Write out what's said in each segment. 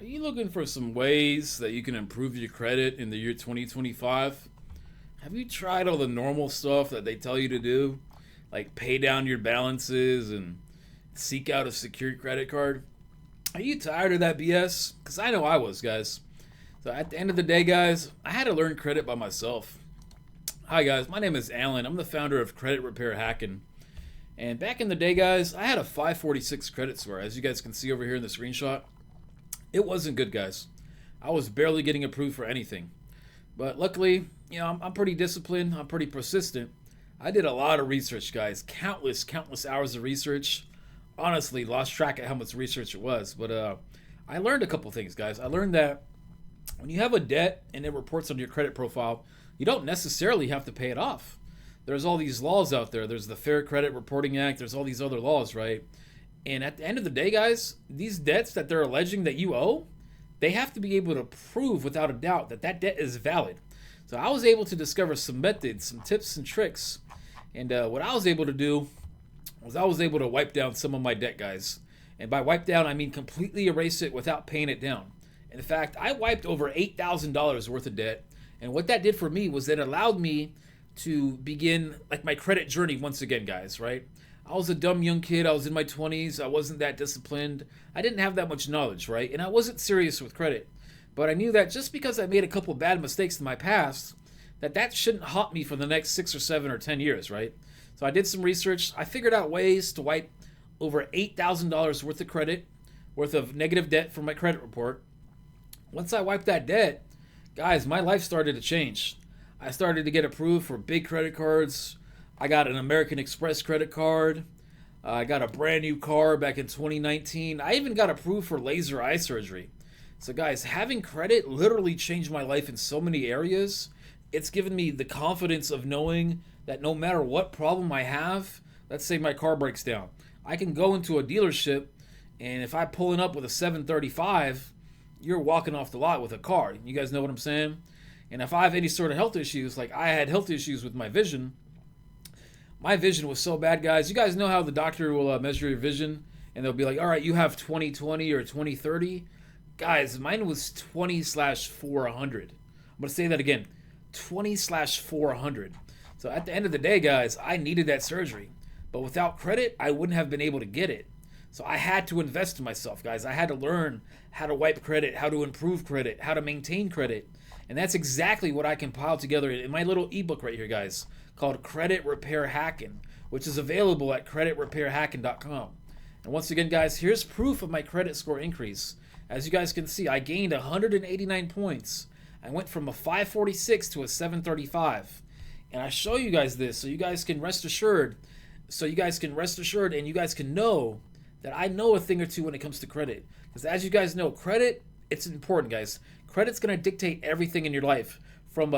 Are you looking for some ways that you can improve your credit in the year 2025? Have you tried all the normal stuff that they tell you to do? Like pay down your balances and seek out a secured credit card? Are you tired of that BS? Because I know I was, guys. So at the end of the day, guys, I had to learn credit by myself. Hi, guys. My name is Alan. I'm the founder of Credit Repair Hacking. And back in the day, guys, I had a 546 credit score, as you guys can see over here in the screenshot. It wasn't good, guys. I was barely getting approved for anything. But luckily, I'm pretty disciplined. I'm pretty persistent. I did a lot of research, guys. Countless hours of research. Honestly, lost track of how much research it was. But I learned a couple things, guys. I learned that when you have a debt and it reports on your credit profile, you don't necessarily have to pay it off. There's all these laws out there. There's the Fair Credit Reporting Act. There's all these other laws, right? And at the end of the day, guys, these debts that they're alleging that you owe, they have to be able to prove without a doubt that that debt is valid. So I was able to discover some methods, some tips and tricks. And what I was able to do was I was able to wipe down some of my debt, guys. And by wipe down, I mean completely erase it without paying it down. In fact, I wiped over $8,000 worth of debt. And what that did for me was it allowed me to begin like my credit journey once again, guys, right? I was a dumb young kid. I was in my 20s. I wasn't that disciplined. I didn't have that much knowledge, right? And I wasn't serious with credit. But I knew that just because I made a couple bad mistakes in my past, that shouldn't haunt me for the next 6 or 7 or 10 years, right? So I did some research. I figured out ways to wipe over $8,000 worth of credit, worth of negative debt from my credit report. Once I wiped that debt, guys, my life started to change. I started to get approved for big credit cards. I got an American Express credit card. I got a brand new car back in 2019. I even got approved for laser eye surgery. So guys, having credit literally changed my life in so many areas. It's given me the confidence of knowing that no matter what problem I have, let's say my car breaks down, I can go into a dealership, and if I pull it up with a 735, you're walking off the lot with a car. You guys know what I'm saying? And if I have any sort of health issues, like I had health issues with my vision was so bad, guys. You guys know how the doctor will measure your vision, and they'll be like, all right, you have 20/20 or 20/30. Guys, mine was 20/400. I'm going to say that again, 20/400. So at the end of the day, guys, I needed that surgery. But without credit, I wouldn't have been able to get it. So I had to invest in myself, guys. I had to learn how to wipe credit, how to improve credit, how to maintain credit. And that's exactly what I compiled together in my little ebook right here, guys, called Credit Repair Hacking, which is available at creditrepairhacking.com. And once again, guys, here's proof of my credit score increase. As you guys can see, I gained 189 points. I went from a 546 to a 735. And I show you guys this so you guys can rest assured, and you guys can know that I know a thing or two when it comes to credit. Because as you guys know, credit, it's important, guys. Credit's going to dictate everything in your life, from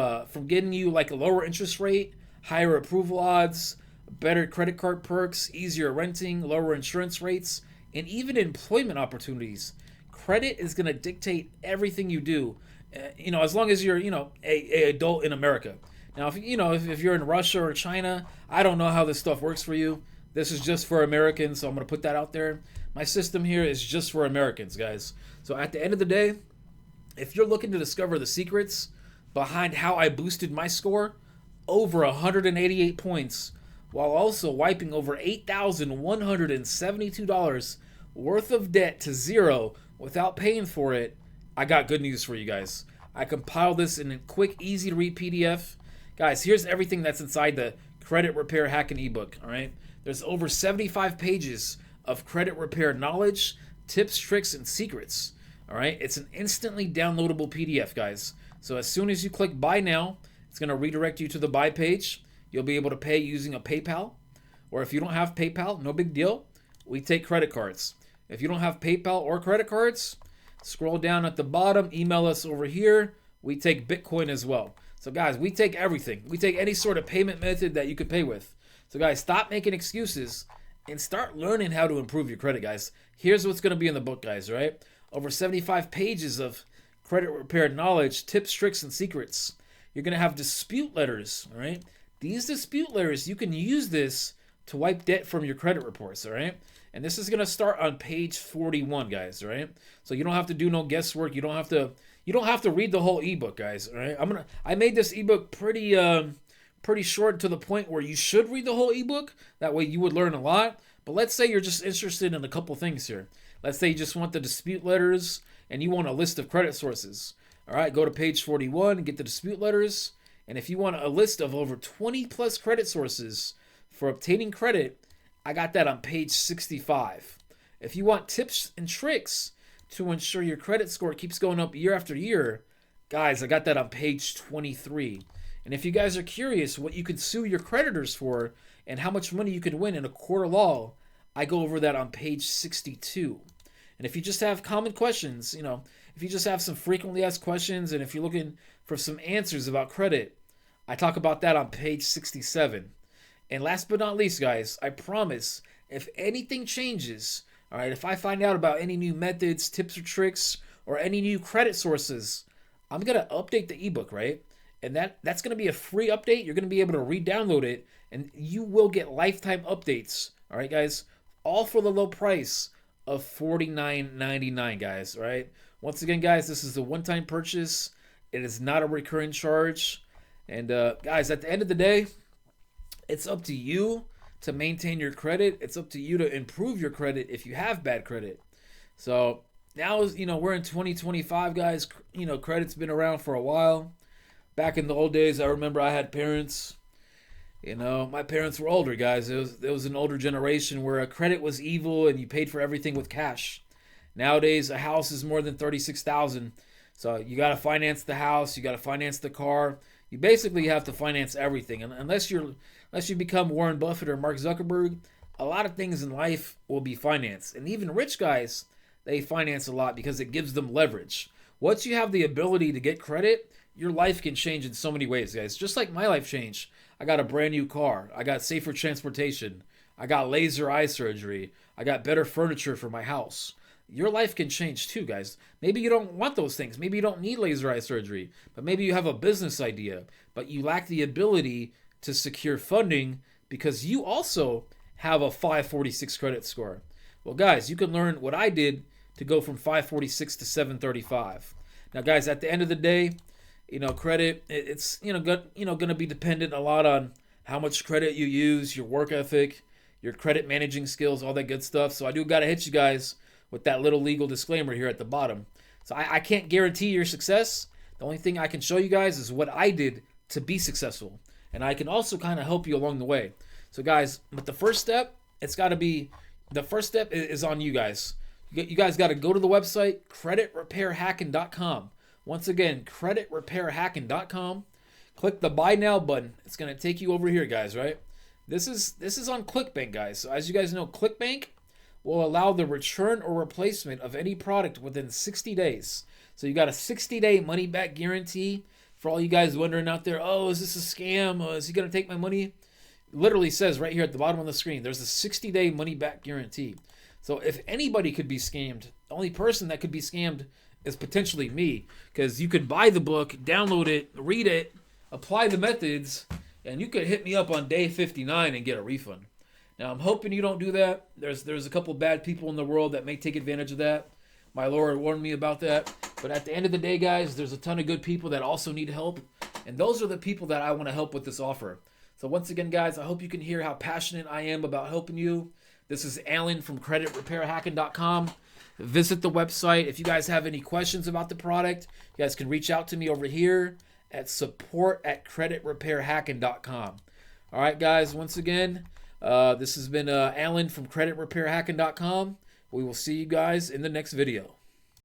getting you like a lower interest rate, higher approval odds, better credit card perks, easier renting, lower insurance rates, and even employment opportunities. Credit is going to dictate everything you do, as long as you're, a adult in America. Now, if you're in Russia or China, I don't know how this stuff works for you. This is just for Americans, so I'm going to put that out there. My system here is just for Americans, guys. So at the end of the day, if you're looking to discover the secrets behind how I boosted my score over 188 points, while also wiping over $8,172 worth of debt to zero without paying for it, I got good news for you guys. I compiled this in a quick, easy to read PDF. Guys, here's everything that's inside the Credit Repair Hacking ebook, all right? There's over 75 pages of credit repair knowledge, tips, tricks, and secrets, all right? It's an instantly downloadable PDF, guys. So as soon as you click Buy Now, it's going to redirect you to the Buy page. You'll be able to pay using a PayPal. Or if you don't have PayPal, no big deal. We take credit cards. If you don't have PayPal or credit cards, scroll down at the bottom, email us over here. We take Bitcoin as well. So guys, we take everything. We take any sort of payment method that you could pay with. So guys, stop making excuses and start learning how to improve your credit, guys. Here's what's going to be in the book, guys, right? Over 75 pages of credit repair knowledge, tips, tricks, and secrets. You're going to have dispute letters, all right? These dispute letters, you can use this to wipe debt from your credit reports, all right? And this is going to start on page 41, guys, right? So you don't have to do no guesswork. You don't have to read the whole ebook, guys, all right? I made this ebook pretty short, to the point where you should read the whole ebook. That way you would learn a lot. But let's say you're just interested in a couple things here. Let's say you just want the dispute letters and you want a list of credit sources. All right, go to page 41 and get the dispute letters. And if you want a list of over 20 plus credit sources for obtaining credit, I got that on page 65. If you want tips and tricks to ensure your credit score keeps going up year after year, guys, I got that on page 23. And if you guys are curious what you could sue your creditors for and how much money you could win in a court of law, I go over that on page 62. And if you just have common questions, if you just have some frequently asked questions, and if you're looking for some answers about credit, I talk about that on page 67. And last but not least, guys, I promise, if anything changes, all right, if I find out about any new methods, tips or tricks, or any new credit sources, I'm going to update the ebook, right? And that's going to be a free update. You're going to be able to re-download it, and you will get lifetime updates. All right, guys, all for the low price of $49.99, guys, all right? Once again, guys, this is a one-time purchase. It is not a recurring charge. And guys, at the end of the day, it's up to you to maintain your credit. It's up to you to improve your credit if you have bad credit. So now, we're in 2025, guys. Credit's been around for a while. Back in the old days, I remember I had parents. My parents were older, guys. It was an older generation where a credit was evil and you paid for everything with cash. Nowadays, a house is more than $36,000. So you got to finance the house. You got to finance the car. You basically have to finance everything. And unless you become Warren Buffett or Mark Zuckerberg, a lot of things in life will be financed. And even rich guys, they finance a lot because it gives them leverage. Once you have the ability to get credit, your life can change in so many ways, guys. Just like my life changed. I got a brand new car. I got safer transportation. I got laser eye surgery. I got better furniture for my house. Your life can change too, guys. Maybe you don't want those things. Maybe you don't need laser eye surgery. But maybe you have a business idea, but you lack the ability to secure funding because you also have a 546 credit score. Well, guys, you can learn what I did to go from 546 to 735. Now, guys, at the end of the day, credit, it's going to be dependent a lot on how much credit you use, your work ethic, your credit managing skills, all that good stuff. So I do got to hit you guys with that little legal disclaimer here at the bottom. So I can't guarantee your success. The only thing I can show you guys is what I did to be successful. And I can also kind of help you along the way. So guys, but the first step is on you guys. You guys got to go to the website, creditrepairhacking.com. Once again, creditrepairhacking.com. Click the buy now button. It's going to take you over here, guys, right? This is on ClickBank, guys. So as you guys know, ClickBank will allow the return or replacement of any product within 60 days. So you got a 60-day money-back guarantee. For all you guys wondering out there, oh, is this a scam? Is he going to take my money? It literally says right here at the bottom of the screen, there's a 60-day money-back guarantee. So if anybody could be scammed, the only person that could be scammed is potentially me, because you could buy the book, download it, read it, apply the methods, and you could hit me up on day 59 and get a refund. Now, I'm hoping you don't do that. There's a couple bad people in the world that may take advantage of that. My Lord warned me about that. But at the end of the day, guys, there's a ton of good people that also need help. And those are the people that I want to help with this offer. So once again, guys, I hope you can hear how passionate I am about helping you. This is Alan from creditrepairhacking.com. Visit the website. If you guys have any questions about the product, you guys can reach out to me over here at support@creditrepairhacking.com. All right, guys, once again, this has been Alan from creditrepairhacking.com. We will see you guys in the next video.